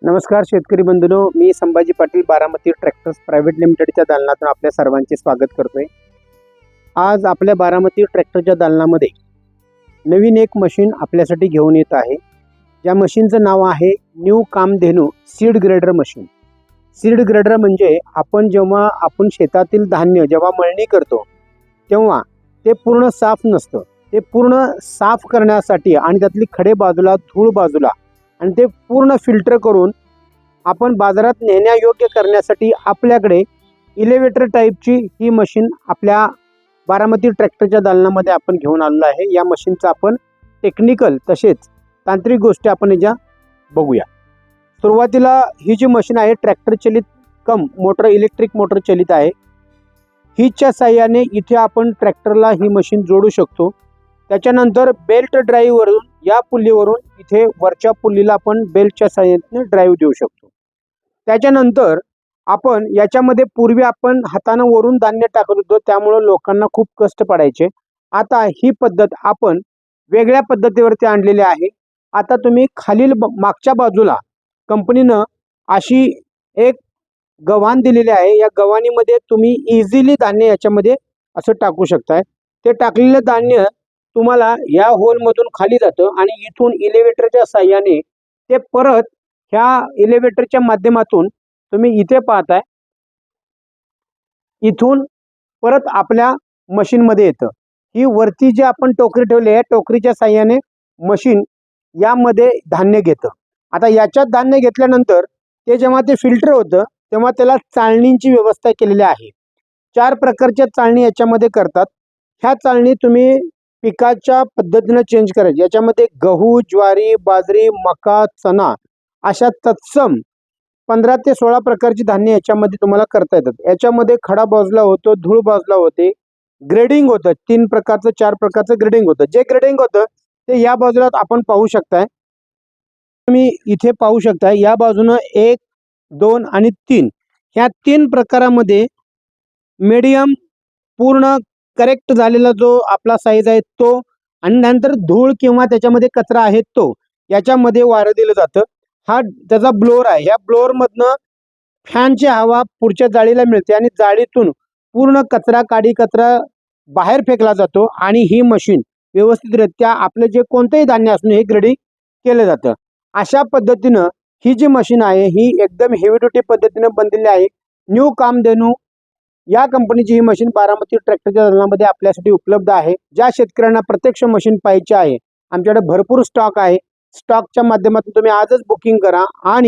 नमस्कार शेतकरी बंधूंनो, मी Sambhaji Patil Baramati tractors private लिमिटेडच्या दालनातून आपल्या सर्वांचे स्वागत करतोय। आज आपल्या बारामती ट्रॅक्टरच्या दालनामध्ये नवीन एक मशीन आपल्यासाठी घेऊन येत आहे। या मशीनचं नाव आहे new Kamdhenu seed grader machine. Seed grader म्हणजे आपण शेतातील धान्य जेव्हा मळणी करतो तेव्हा ते पूर्ण साफ नसतं, ते पूर्ण साफ करण्यासाठी आणि त्यातली खडे बाजूला धूळ बाजूला आणि ते पूर्ण फिल्टर करून आपण बाजारात नेण्यायोग्य करण्यासाठी आपल्याकडे इलेव्हेटर टाईपची ही मशीन आपल्या बारामती ट्रॅक्टरच्या दालनामध्ये आपण घेऊन आलेलो आहे। या मशीनचं आपण टेक्निकल तसेच तांत्रिक गोष्टी आपण याच्या बघूया। सुरुवातीला ही जी मशीन आहे ट्रॅक्टर चलित कम मोटर इलेक्ट्रिक मोटर चलित आहे। हिच्या साहाय्याने इथे आपण ट्रॅक्टरला ही मशीन जोडू शकतो। त्याच्यानंतर बेल्ट ड्राईव्ह वरून या पुल्लीवरून इथे वरच्या पुल्लीला आपण बेल्टच्या साहाय्याने ड्राईव्ह देऊ शकतो। त्याच्यानंतर आपण याच्यामध्ये पूर्वी आपण हाताने वरून धान्य टाकत होतो, त्यामुळे लोकांना खूप कष्ट पडायचे। आता ही पद्धत आपण वेगळ्या पद्धतीवरती आणलेली आहे। आता तुम्ही खालील मागच्या बाजूला कंपनीनं अशी एक गव्हाण दिलेली आहे। या गव्हाणीमध्ये तुम्ही इझिली धान्य याच्यामध्ये असं टाकू शकताय। ते टाकलेलं धान्य तुम्हाला या होलमधून खाली जातं आणि इथून इलेव्हेटरच्या साहाय्याने ते परत ह्या इलेव्हेटरच्या माध्यमातून तुम्ही इथे पाहताय, इथून परत आपल्या मशीनमध्ये येतं। ही वरती जी आपण टोकरी ठेवली आहे टोकरीच्या साहाय्याने मशीन यामध्ये धान्य घेतं। आता याच्यात धान्य घेतल्यानंतर ते जेव्हा ते फिल्टर होतं तेव्हा त्याला चाळणींची व्यवस्था केलेली आहे। 4 प्रकारच्या चाळणी याच्यामध्ये करतात। ह्या चाळणी तुम्ही पिकाच्या पद्धतीने चेंज करायची। याच्यामध्ये गहू, ज्वारी, बाजरी, मका, चणा अशा तत्सम 15 ते 16 प्रकारची धान्य याच्यामध्ये तुम्हाला करता येतात। याच्यामध्ये खडा बाजूला होतो, धूळ बाजूला होते, ग्रेडिंग होतं, 3 प्रकारचं 4 प्रकारचं ग्रेडिंग होतं। जे ग्रेडिंग होतं ते या बाजूला आपण पाहू शकताय। तुम्ही इथे पाहू शकताय या बाजूने 1, 2 आणि 3 ह्या 3 प्रकारामध्ये मीडियम पूर्ण करेक्ट झालेला जो आपला साईज आहे तो आणि नंतर धूळ किंवा त्याच्यामध्ये कचरा आहे तो याच्यामध्ये वारं दिलं जातं। हा त्याचा ब्लोअर आहे। या ब्लोअर मधनं फॅनची हवा पुढच्या जाळीला मिळते आणि जाळीतून पूर्ण कचरा काडी कचरा बाहेर फेकला जातो आणि ही मशीन व्यवस्थितरित्या आपले जे कोणतेही धान्य असून हे ग्रेडिंग केलं जातं। अशा पद्धतीनं ही जी मशीन आहे ही एकदम हेवी ड्युटी पद्धतीने बनलेली आहे। न्यू कामधेनू या कंपनीची ही मशीन बारामती ट्रॅक्टरच्या दालनामध्ये आपल्यासाठी उपलब्ध आहे। ज्या शेतकऱ्यांना प्रत्यक्ष मशीन पाहिजे आहे आमच्याकडे भरपूर स्टॉक आहे। स्टॉकच्या माध्यमातून तुम्ही आजच बुकिंग करा आणि